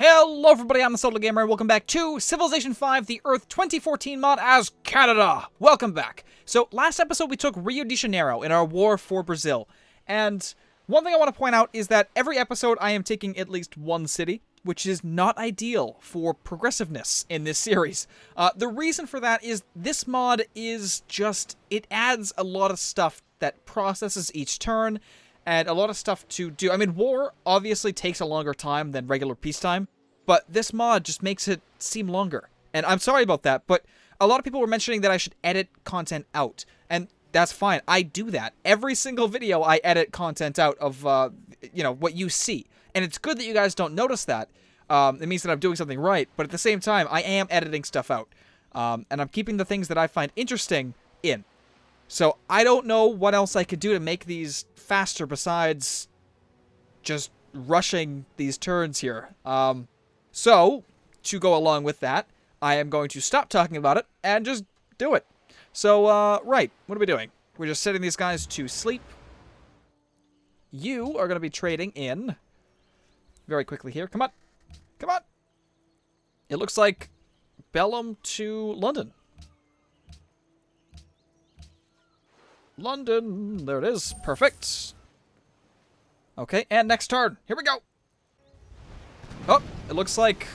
Hello everybody, I'm the Gamer, and welcome back to Civilization 5, the Earth 2014 mod as Canada! Welcome back! So, last episode we took Rio de Janeiro in our war for Brazil, and one thing I want to point out is that every episode I am taking at least one city, which is not ideal for progressiveness in this series. The reason for that is this mod is just, it adds a lot of stuff that processes each turn, and a lot of stuff to do. I mean, war obviously takes a longer time than regular peacetime, but this mod just makes it seem longer. And I'm sorry about that, but a lot of people were mentioning that I should edit content out, and that's fine. I do that. Every single video I edit content out of, what you see. And it's good that you guys don't notice that. It means that I'm doing something right, but at the same time, I am editing stuff out. And I'm keeping the things that I find interesting in. So I don't know what else I could do to make these faster besides just rushing these turns here. So, to go along with that, I am going to stop talking about it and just do it. So, right, what are we doing? We're just setting these guys to sleep. You are going to be trading in very quickly here. Come on. Come on. It looks like Bellum to London. London. There it is. Perfect. Okay, and next turn. Here we go. Oh, it looks like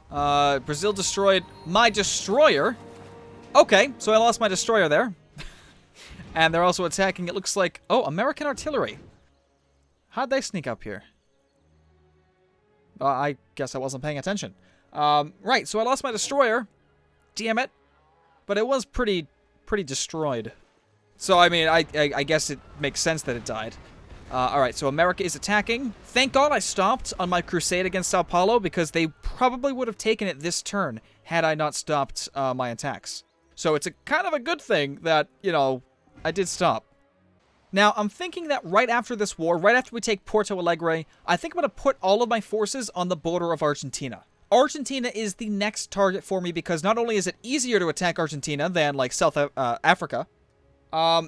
Brazil destroyed my destroyer. Okay, so I lost my destroyer there. And they're also attacking, it looks like, oh, American artillery. How'd they sneak up here? I guess I wasn't paying attention. Right, so I lost my destroyer. Damn it. But it was pretty destroyed. So, I mean, I guess it makes sense that it died. Alright, so America is attacking. Thank God I stopped on my crusade against Sao Paulo, because they probably would have taken it this turn had I not stopped my attacks. So it's a kind of a good thing that, I did stop. Now, I'm thinking that right after this war, right after we take Porto Alegre, I think I'm going to put all of my forces on the border of Argentina. Argentina is the next target for me because not only is it easier to attack Argentina than, like, South Africa,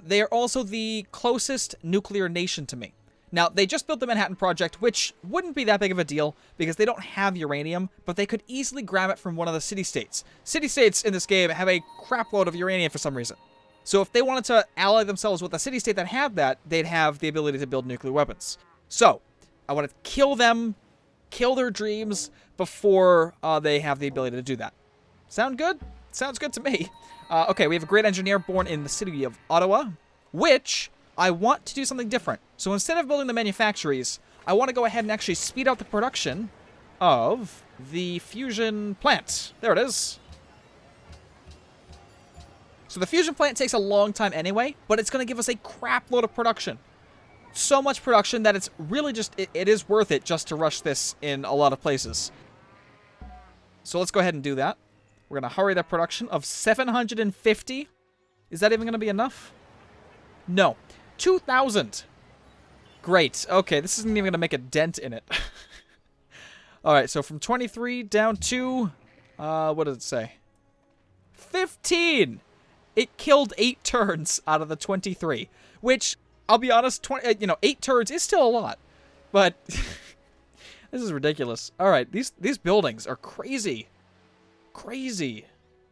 they are also the closest nuclear nation to me. Now, they just built the Manhattan Project, which wouldn't be that big of a deal because they don't have uranium, but they could easily grab it from one of the city-states. City-states in this game have a crapload of uranium for some reason. So if they wanted to ally themselves with a city-state that had that, they'd have the ability to build nuclear weapons. So, I want to kill them, kill their dreams, before they have the ability to do that. Sound good? Sounds good to me. Okay, we have a great engineer born in the city of Ottawa, which I want to do something different. So instead of building the manufactories, I want to go ahead and actually speed up the production of the fusion plant. There it is. So the fusion plant takes a long time anyway, but it's going to give us a crap load of production. So much production that it's really just, it is worth it just to rush this in a lot of places. So let's go ahead and do that. We're going to hurry that production of 750. Is that even going to be enough? No. 2,000. Great. Okay, this isn't even going to make a dent in it. Alright, so from 23 down to... what does it say? 15! It killed 8 turns out of the 23. Which, I'll be honest, 8 turns is still a lot. But, this is ridiculous. Alright, these buildings are crazy. Crazy.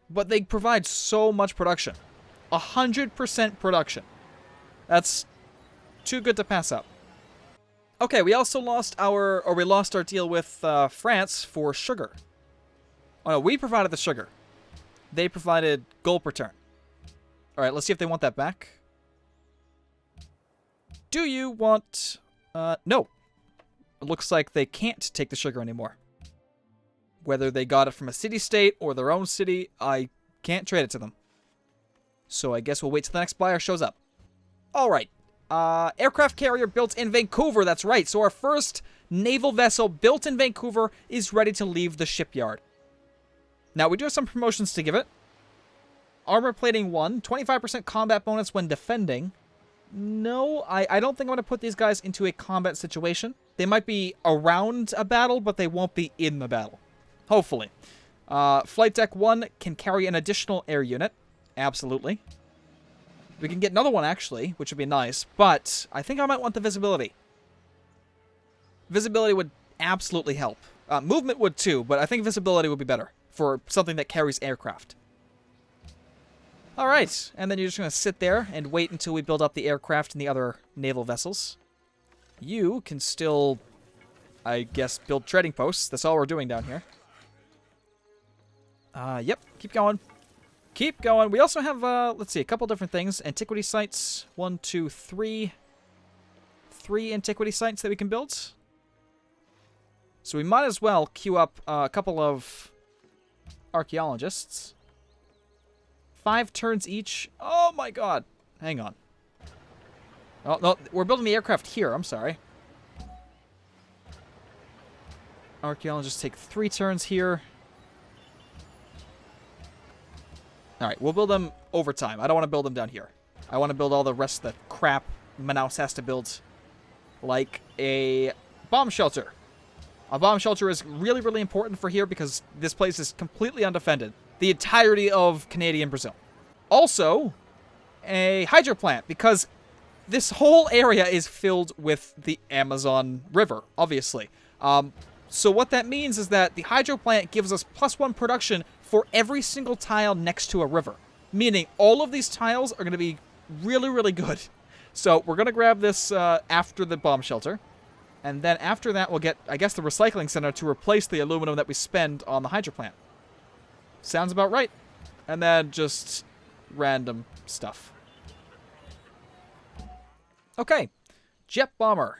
But they provide so much production. 100% production. That's too good to pass up. Okay, we also lost our deal with France for sugar. Oh no, we provided the sugar. They provided gold per turn. Alright, let's see if they want that back. Do you want... no. It looks like they can't take the sugar anymore. Whether they got it from a city-state or their own city, I can't trade it to them. So I guess we'll wait till the next buyer shows up. Alright. Aircraft carrier built in Vancouver, that's right. So our first naval vessel built in Vancouver is ready to leave the shipyard. Now, we do have some promotions to give it. Armor plating 1, 25% combat bonus when defending. No, I don't think I'm going to put these guys into a combat situation. They might be around a battle, but they won't be in the battle. Hopefully. Flight deck 1 can carry an additional air unit. Absolutely. We can get another one, actually, which would be nice. But I think I might want the visibility. Visibility would absolutely help. Movement would too, but I think visibility would be better for something that carries aircraft. Alright, and then you're just going to sit there and wait until we build up the aircraft and the other naval vessels. You can still, I guess, build trading posts. That's all we're doing down here. Yep, keep going. Keep going. We also have, let's see, a couple different things. Antiquity sites. 1, 2, 3. 3 antiquity sites that we can build. So we might as well queue up a couple of archaeologists. 5 turns each. Oh my god. Hang on. Oh, no, we're building the aircraft here. I'm sorry. Archaeologists take 3 turns here. Alright, we'll build them over time. I don't want to build them down here. I want to build all the rest of the crap Manaus has to build. Like a bomb shelter. A bomb shelter is really, really important for here because this place is completely undefended. The entirety of Canadian Brazil. Also, a hydro plant, because this whole area is filled with the Amazon River, obviously. So what that means is that the hydro plant gives us +1 production for every single tile next to a river. Meaning all of these tiles are going to be really, really good. So we're going to grab this after the bomb shelter. And then after that, we'll get, I guess, the recycling center to replace the aluminum that we spend on the hydro plant. Sounds about right. And then just random stuff. Okay. Jet bomber.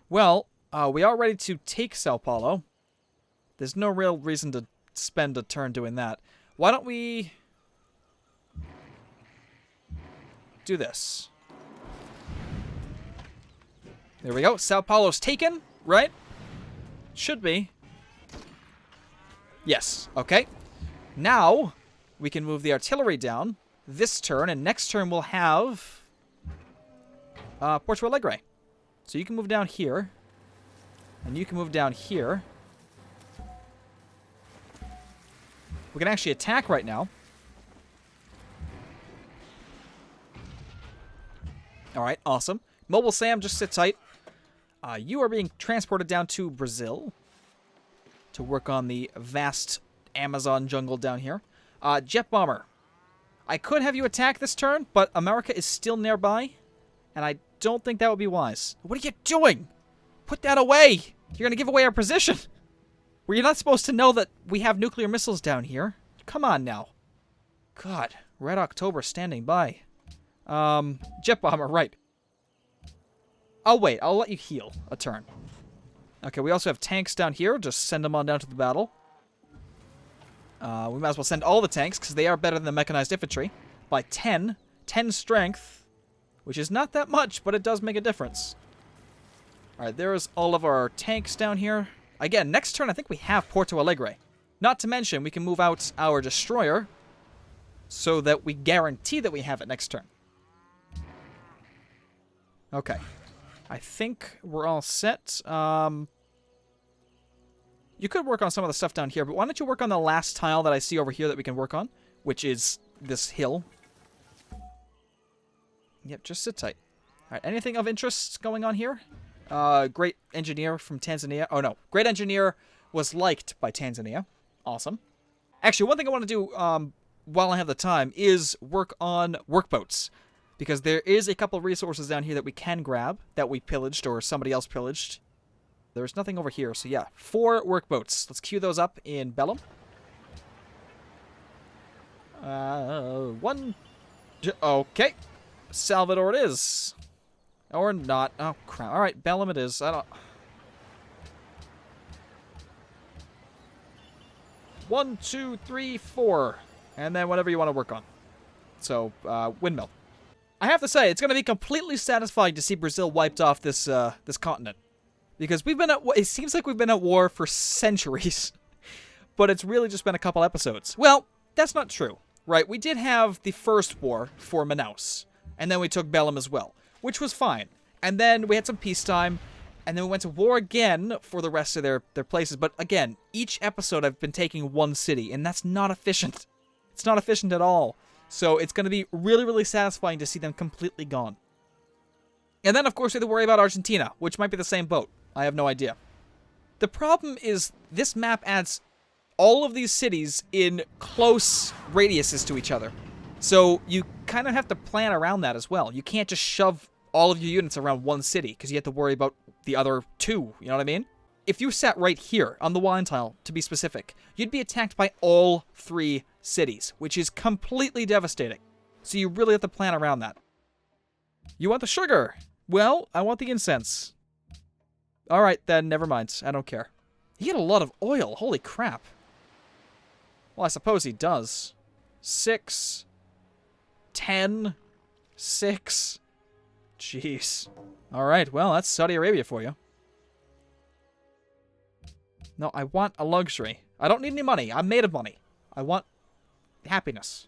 Well, we are ready to take Sao Paulo. There's no real reason to spend a turn doing that. Why don't we do this? There we go. Sao Paulo's taken, right? Should be. Yes. Okay. Now, we can move the artillery down this turn, and next turn we'll have Porto Alegre. So you can move down here, and you can move down here. We can actually attack right now. Alright, awesome. Mobile Sam, just sit tight. You are being transported down to Brazil to work on the vast Amazon jungle down here. Jet Bomber. I could have you attack this turn, but America is still nearby, and I don't think that would be wise. What are you doing? Put that away! You're going to give away our position! Were you not supposed to know that we have nuclear missiles down here? Come on now. God, Red October standing by. Jet Bomber, right. Oh, wait, I'll let you heal a turn. Okay, we also have tanks down here. Just send them on down to the battle. We might as well send all the tanks, because they are better than the mechanized infantry. By 10. 10 strength. Which is not that much, but it does make a difference. Alright, there's all of our tanks down here. Again, next turn I think we have Porto Alegre. Not to mention, we can move out our destroyer, so that we guarantee that we have it next turn. Okay. I think we're all set. You could work on some of the stuff down here, but why don't you work on the last tile that I see over here that we can work on, which is this hill. Yep, just sit tight. Alright, anything of interest going on here? Great engineer from Tanzania. Oh, no. Great engineer was liked by Tanzania. Awesome. Actually, one thing I want to do while I have the time is work on workboats. Because there is a couple of resources down here that we can grab, that we pillaged or somebody else pillaged. There's nothing over here, so yeah. 4 workboats. Let's queue those up in Bellum. 1. Okay. Salvador it is. Or not. Oh, crap. Alright, Bellum it is. I don't... 1, 2, 3, 4. And then whatever you want to work on. So, windmill. I have to say, it's going to be completely satisfying to see Brazil wiped off this this continent. Because we've been at... It seems like we've been at war for centuries. But it's really just been a couple episodes. Well, that's not true. Right, we did have the first war for Manaus. And then we took Bellum as well. Which was fine. And then we had some peacetime. And then we went to war again for the rest of their places. But again, each episode I've been taking one city. And that's not efficient. It's not efficient at all. So it's going to be really, really satisfying to see them completely gone. And then, of course, we have to worry about Argentina, which might be the same boat. I have no idea. The problem is this map adds all of these cities in close radiuses to each other. So you kind of have to plan around that as well. You can't just shove all of your units around one city because you have to worry about the other two, you know what I mean? If you sat right here on the wine tile, to be specific, you'd be attacked by all 3 cities, which is completely devastating. So you really have to plan around that. You want the sugar? Well, I want the incense. Alright then, never mind. I don't care. He had a lot of oil, holy crap. Well, I suppose he does. 6, 10, 6. Jeez. Alright, well, that's Saudi Arabia for you. No, I want a luxury. I don't need any money. I'm made of money. I want happiness.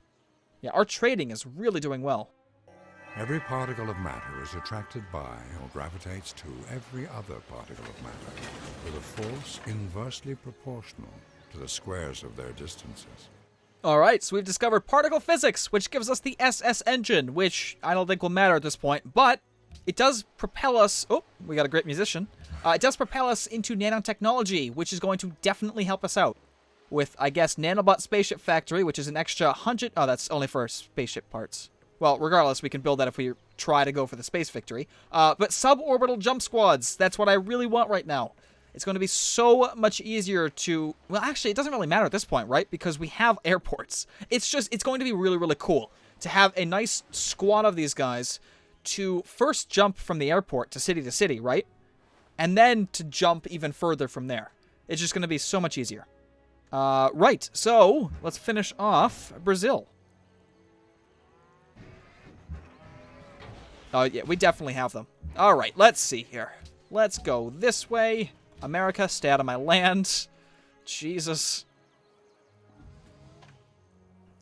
Yeah, our trading is really doing well. Every particle of matter is attracted by or gravitates to every other particle of matter with a force inversely proportional to the squares of their distances. Alright, so we've discovered particle physics, which gives us the SS engine, which I don't think will matter at this point, but it does propel us... Oh, we got a great musician. It does propel us into nanotechnology, which is going to definitely help us out. With, I guess, Nanobot Spaceship Factory, which is an extra 100... Oh, that's only for spaceship parts. Well, regardless, we can build that if we try to go for the space victory. But suborbital jump squads, that's what I really want right now. It's going to be so much easier to... Well, actually, it doesn't really matter at this point, right? Because we have airports. It's going to be really, really cool to have a nice squad of these guys to first jump from the airport to city, right? And then to jump even further from there. It's just going to be so much easier. Right, so let's finish off Brazil. Oh, yeah, we definitely have them. All right, let's see here. Let's go this way. America, stay out of my land. Jesus.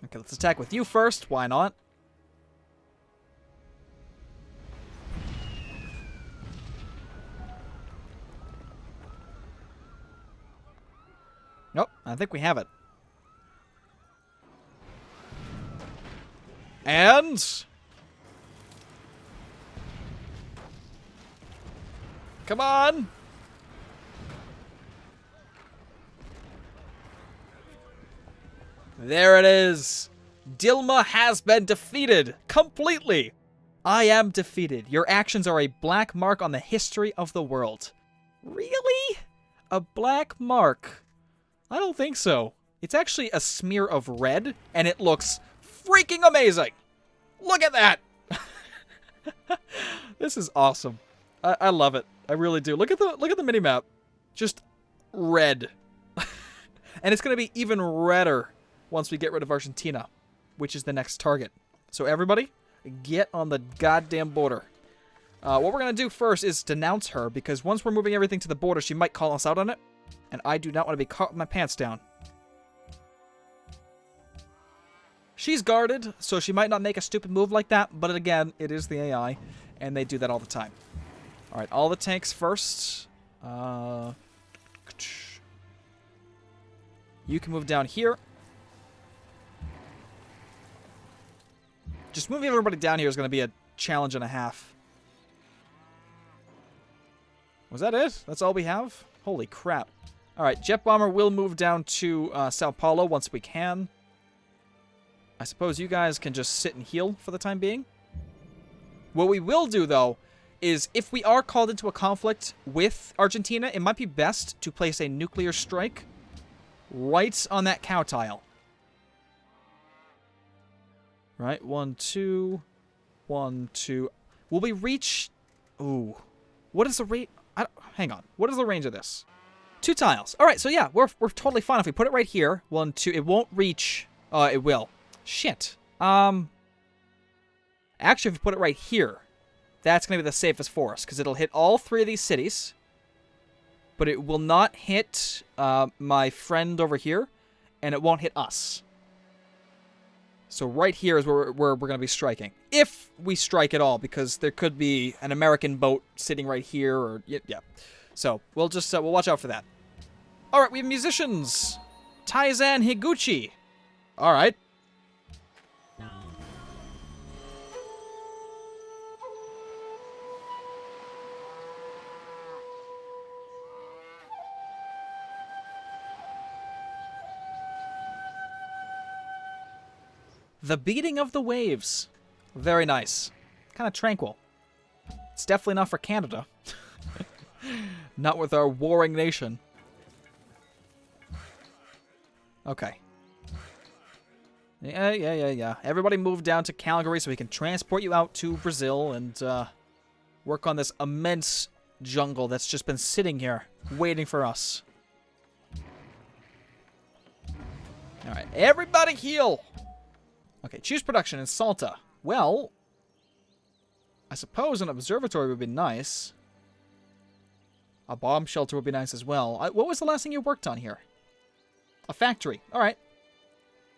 Okay, let's attack with you first. Why not? Nope, I think we have it. And... Come on! There it is! Dilma has been defeated! Completely! I am defeated. Your actions are a black mark on the history of the world. Really? A black mark? I don't think so. It's actually a smear of red, and it looks freaking amazing! Look at that! This is awesome. I love it. I really do. Look at the mini-map. Just red. And it's going to be even redder once we get rid of Argentina, which is the next target. So everybody, get on the goddamn border. What we're going to do first is denounce her, because once we're moving everything to the border, she might call us out on it. And I do not want to be caught with my pants down. She's guarded, so she might not make a stupid move like that, but again, it is the AI, and they do that all the time. Alright, all the tanks first. You can move down here. Just moving everybody down here is going to be a challenge and a half. Was that it? That's all we have? Holy crap. Alright, Jet Bomber will move down to Sao Paulo once we can. I suppose you guys can just sit and heal for the time being. What we will do, though, is if we are called into a conflict with Argentina, it might be best to place a nuclear strike right on that cow tile. Right, 1, 2, 1, 2. Will we reach... Ooh. What is the rate... Hang on. What is the range of this? 2 tiles. Alright, so yeah, we're totally fine. If we put it right here, 1, 2, it won't reach... it will. Shit. Actually, if we put it right here, that's going to be the safest for us, because it'll hit all 3 of these cities, but it will not hit my friend over here, and it won't hit us. So right here is where we're going to be striking. If we strike at all, because there could be an American boat sitting right here, or... Yeah. So, we'll just... we'll watch out for that. Alright, we have musicians. Taizan Higuchi. Alright. The beating of the waves. Very nice. Kind of tranquil. It's definitely not for Canada. Not with our warring nation. Okay. Yeah. Everybody move down to Calgary so we can transport you out to Brazil and work on this immense jungle that's just been sitting here waiting for us. Alright, everybody heal! Okay, choose production in Salta. Well, I suppose an observatory would be nice. A bomb shelter would be nice as well. What was the last thing you worked on here? A factory. Alright.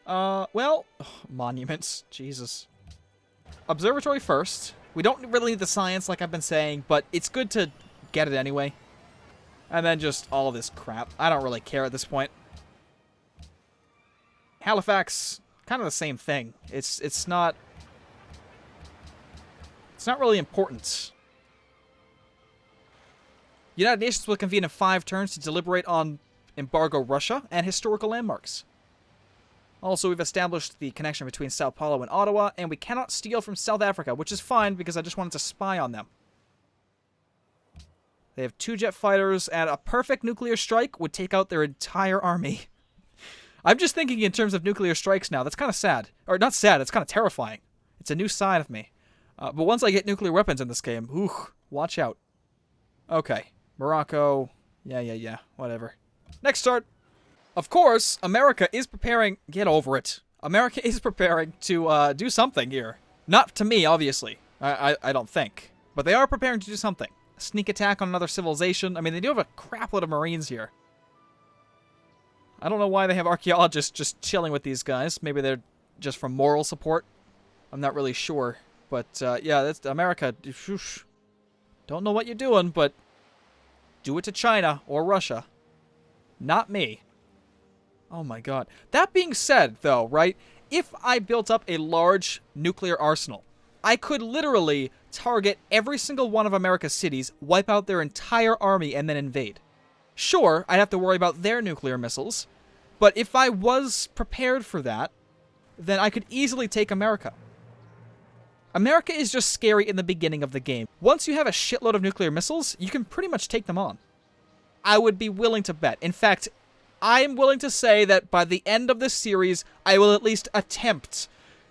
Well, monuments. Jesus. Observatory first. We don't really need the science like I've been saying, but it's good to get it anyway. And then just all this crap. I don't really care at this point. Halifax, kind of the same thing. It's not really important. United Nations will convene in 5 turns to deliberate on embargo Russia and historical landmarks. Also, we've established the connection between Sao Paulo and Ottawa, and we cannot steal from South Africa, which is fine because I just wanted to spy on them. They have 2 jet fighters, and a perfect nuclear strike would take out their entire army. I'm just thinking in terms of nuclear strikes now. That's kind of sad. Or not sad, it's kind of terrifying. It's a new side of me. But once I get nuclear weapons in this game, watch out. Okay. Morocco. Yeah. Whatever. Next start. Of course, America is preparing... Get over it. America is preparing to do something here. Not to me, obviously. I don't think. But they are preparing to do something. A sneak attack on another civilization. I mean, they do have a crapload of Marines here. I don't know why they have archaeologists just chilling with these guys. Maybe they're just for moral support. I'm not really sure. But, yeah, that's America. Don't know what you're doing, but do it to China or Russia. Not me. Oh my god. That being said, though, right? If I built up a large nuclear arsenal, I could literally target every single one of America's cities, wipe out their entire army, and then invade. Sure, I'd have to worry about their nuclear missiles, but if I was prepared for that, then I could easily take America. America is just scary in the beginning of the game. Once you have a shitload of nuclear missiles, you can pretty much take them on. I would be willing to bet. In fact, I am willing to say that by the end of this series, I will at least attempt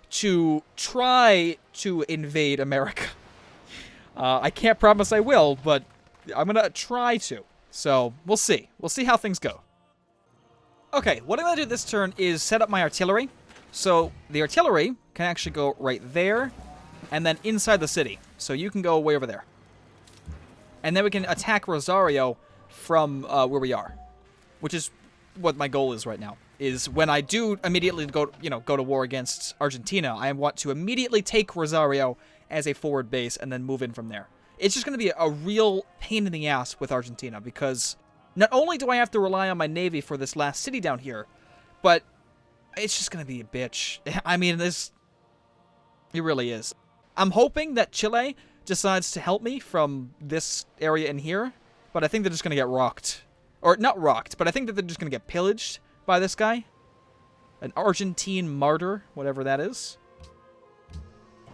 to try to invade America. I can't promise I will, but I'm going to try to. So, we'll see. We'll see how things go. Okay, what I'm going to do this turn is set up my artillery. So, the artillery can actually go right there, and then inside the city. So, you can go way over there. And then we can attack Rosario from where we are. Which is what my goal is right now. Is when I do immediately go to war against Argentina, I want to immediately take Rosario as a forward base and then move in from there. It's just going to be a real pain in the ass with Argentina because not only do I have to rely on my navy for this last city down here, but it's just going to be a bitch. I mean, it really is. I'm hoping that Chile decides to help me from this area in here, but I think they're just going to get rocked. Or not rocked, but I think that they're just going to get pillaged by this guy. An Argentine martyr, whatever that is.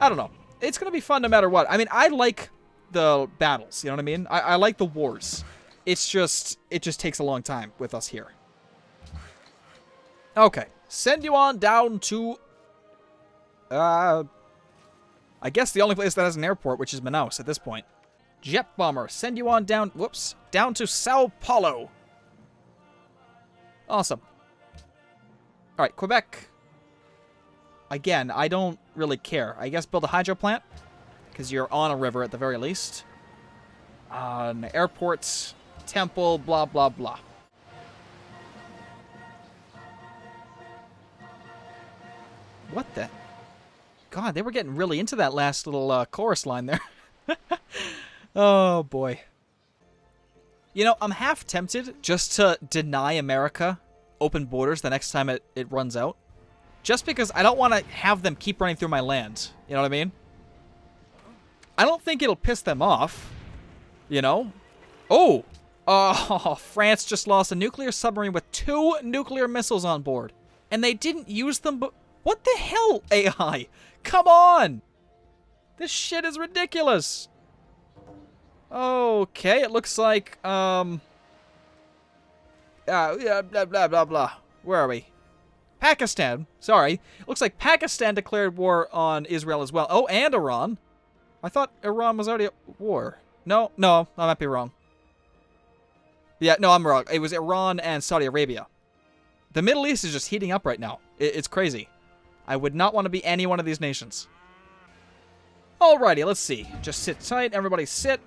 I don't know. It's going to be fun no matter what. I mean, I like the battles, you know what I mean? I like the wars. It just takes a long time with us here. Okay. Send you on down to... I guess the only place that has an airport, which is Manaus at this point. Jet bomber, send you on down... Whoops. Down to Sao Paulo. Awesome. Alright, Quebec. Again, I don't really care. I guess build a hydro plant. Because you're on a river at the very least. An airport, temple, blah, blah, blah. What the... God, they were getting really into that last little chorus line there. Oh, boy. You know, I'm half tempted just to deny America open borders the next time it runs out. Just because I don't want to have them keep running through my land. You know what I mean? I don't think it'll piss them off. You know? Oh! Oh, France just lost a nuclear submarine with 2 nuclear missiles on board. And they didn't use them What the hell, AI? Come on! This shit is ridiculous. Okay, it looks like, yeah, blah, blah, blah, blah. Where are we? Pakistan. Sorry. Looks like Pakistan declared war on Israel as well. Oh, and Iran. I thought Iran was already at war. No, I might be wrong. Yeah, no, I'm wrong. It was Iran and Saudi Arabia. The Middle East is just heating up right now. It's crazy. I would not want to be any one of these nations. Alrighty, let's see. Just sit tight. Everybody sit.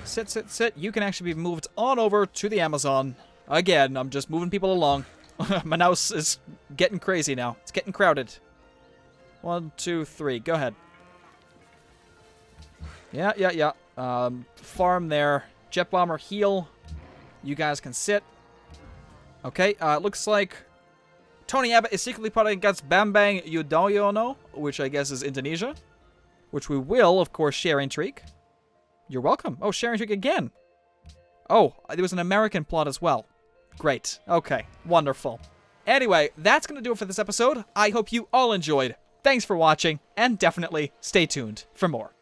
Sit, sit, sit. You can actually be moved on over to the Amazon. Again, I'm just moving people along. Manaus is getting crazy now. It's getting crowded. 1, 2, 3. Go ahead. Yeah. Farm there. Jet bomber heal. You guys can sit. Okay, looks like Tony Abbott is secretly plotting against Bambang Yudhoyono, which I guess is Indonesia. Which we will, of course, share intrigue. You're welcome. Oh, share intrigue again. Oh, there was an American plot as well. Great. Okay, wonderful. Anyway, that's going to do it for this episode. I hope you all enjoyed. Thanks for watching, and definitely stay tuned for more.